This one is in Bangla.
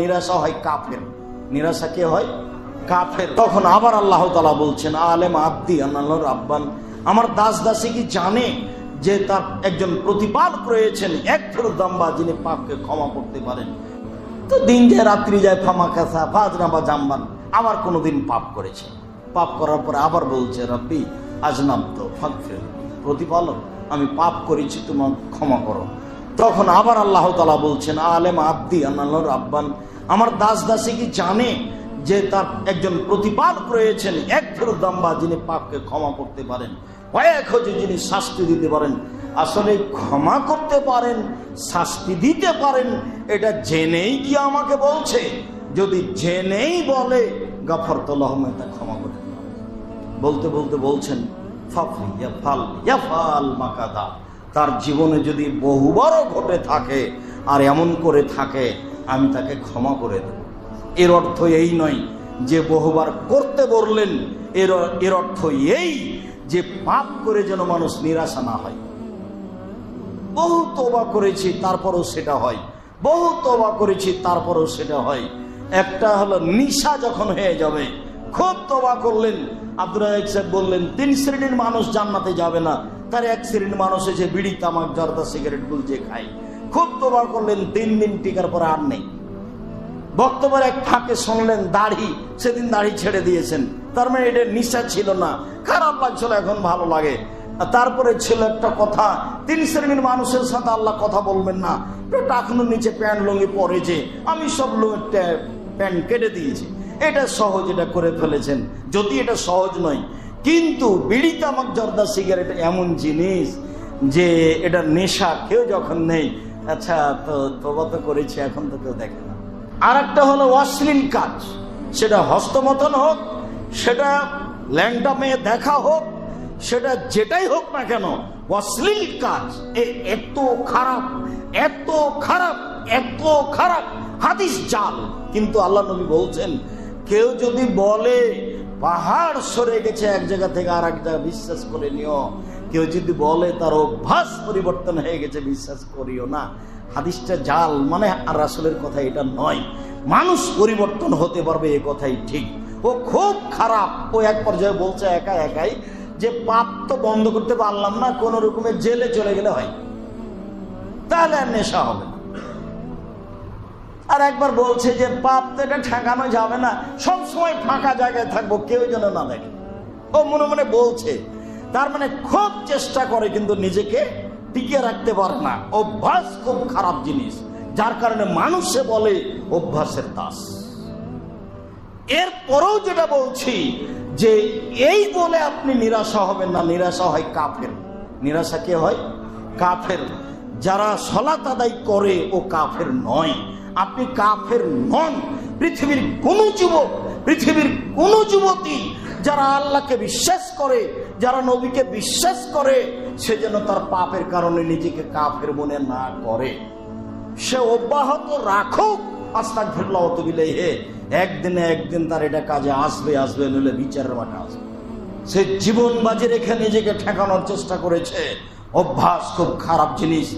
নিরাশা হয় কাফের। নিরাশা কে হয়? কাফের। তখন আবার আল্লাহ তাআলা বলছেন, আলেম আব্দি আনাল্লাহ রাব্বান, আমার দাস দাসী কি জানে যে তার একজন প্রতিপালক রয়েছেন, এক ফেরুদাম্বা, যিনি পাপকে ক্ষমা করতে পারেন। তো দিন যায় রাত্রি যায়, ফামা কাসা ফাজনা বা জাম্বান, আবার কোনোদিন পাপ করেছে। পাপ করার পরে আবার বলছে, রব্বি আজনাবতু ফাগফির, প্রতিপালক আমি পাপ করেছি, তোমার ক্ষমা করো। তখন আবার আল্লাহ তাআলা বলছেন, আলেম আব্দি আনাল্লাহ রাব্বান, আমার দাস দাসী কি জানে যে তার একজন প্রতিপালক রয়েছেন, এক ফেরুদাম্বা, যিনি পাপকে ক্ষমা করতে পারেন, কয়েক হচ্ছে যিনি শাস্তি দিতে পারেন। আসলে ক্ষমা করতে পারেন, শাস্তি দিতে পারেন, এটা জেনেই কি আমাকে বলছে? যদি জেনেই বলে গাফারতু লাহু, তা ক্ষমা করে বলতে বলতে বলছেন, ফাফলি ইয়াফাল মাকাদা, তার জীবনে যদি বহুবারও ঘটে থাকে আর এমন করে থাকে, আমি তাকে ক্ষমা করে দেব। এর অর্থ এই নয় যে বহুবার করতে বললেন, এর অর্থ এই যে পাপ করে যেন মানুষ নিরাশা না হয়। বহু তওবা করেছি তারপরও সেটা হয়, বহু তওবা করেছি তারপরও সেটা হয়। একটা হলো নিশা যখন হয়ে যাবে, খুব তওবা করলেন, আব্দুর রাজ্জাক সাহেব বললেন 3 শ্রেণীর মানুষ জান্নাতে যাবে না, তার 1 শ্রেণীর মানুষ এসে বিড়ি তামাক জর্দা সিগারেট গুলজে খায়। খুব তওবা করলেন, 3 দিন টিকার পরে আর নেই। বক্তব্যের এক ফাঁকে শুনলেন দাড়ি, সেদিন দাড়ি ছেড়ে দিয়েছেন, তার মানে এটা নিশা ছিল না, খারাপ লাগছিল, এখন ভালো লাগে। তারপরে ছিল একটা কথা, 3 শ্রেণীর মানুষের সাথে আল্লাহ কথা বলবেন না, টাকনুর নিচে প্যান্ট লুঙ্গি পরে যে আমি সব প্যান্ট কেটে দিয়েছি। এটা সহজ, এটা করে ফেলেছেন, যদি এটা সহজ নয়। কিন্তু বিড়ি তামাক জর্দা সিগারেট এমন জিনিস যে এটা নেশা, কেউ যখন নেই, আচ্ছা তো তওবা তো করেছি, এখন তো কেউ দেখে না। আর একটা হলো অশ্লীল কাজ, সেটা হস্তমতন হোক, সেটা ল্যাংটা মেয়ে দেখা হোক, সেটা যেটাই হোক না কেন, অশ্লীল কাজ এত খারাপ, এত খারাপ, এত খারাপ, হাদিস জাল। কিন্তু আল্লাহ নবী বলছেন, কেউ যদি বলে পাহাড় সরে গেছে এক জায়গা থেকে আর এক জায়গা, বিশ্বাস করে নিও। কেউ যদি বলে তার অভ্যাস পরিবর্তন হয়ে গেছে, বিশ্বাস করিও না। হাদিসটা জাল, মানে আর রাসূলের কথা এটা নয়। মানুষ পরিবর্তন হতে পারবে, এ কথাই ঠিক। ও খুব খারাপ। ও এক পর্যায়ে বলছে একাই যে পাপ তো বন্ধ করতে পারলাম না, কোন রকমের জেলে চলে গেলে হয়, তাহলে আর নেশা হবে না। আর একবার বলছে যে পাপ তো এটা ঠেকানো যাবে না, সব সময় ফাঁকা জায়গায় থাকবো, কেউ যেন না দেখে। ও মনে মনে বলছে, তার মানে খুব চেষ্টা করে কিন্তু নিজেকে টিকিয়ে রাখতে পারে না। অভ্যাস খুব খারাপ জিনিস, যার কারণে মানুষে বলে অভ্যাসের দাস। এরপরেও যেটা বলছি যে এই বলে আপনি নিরাশা হবেন না, নিরাশা হয় কাফের। নিরাশা কে হয়? কাফের। যারা সালাত আদায় করে ও কাফের নয়। আপনি কাফের নন। পৃথিবীর কোন যুবক, পৃথিবীর কোন যুবতী যারা আল্লাহকে বিশ্বাস করে, যারা নবীকে বিশ্বাস করে, সে যেন তার পাপের কারণে নিজেকে কাফের মনে না করে। সে অব্যাহত রাখুক আস্তাগফিরুল্লাহ ওয়া তুবু ইলাইহি, একদিনে একদিন তার এটা কাজে আসবে, নইলে বিচারের মাঠে আসবে। সে জীবন বাজি রেখে নিজেকে ঠেকানোর চেষ্টা করেছে। অভ্যাস খুব খারাপ জিনিস।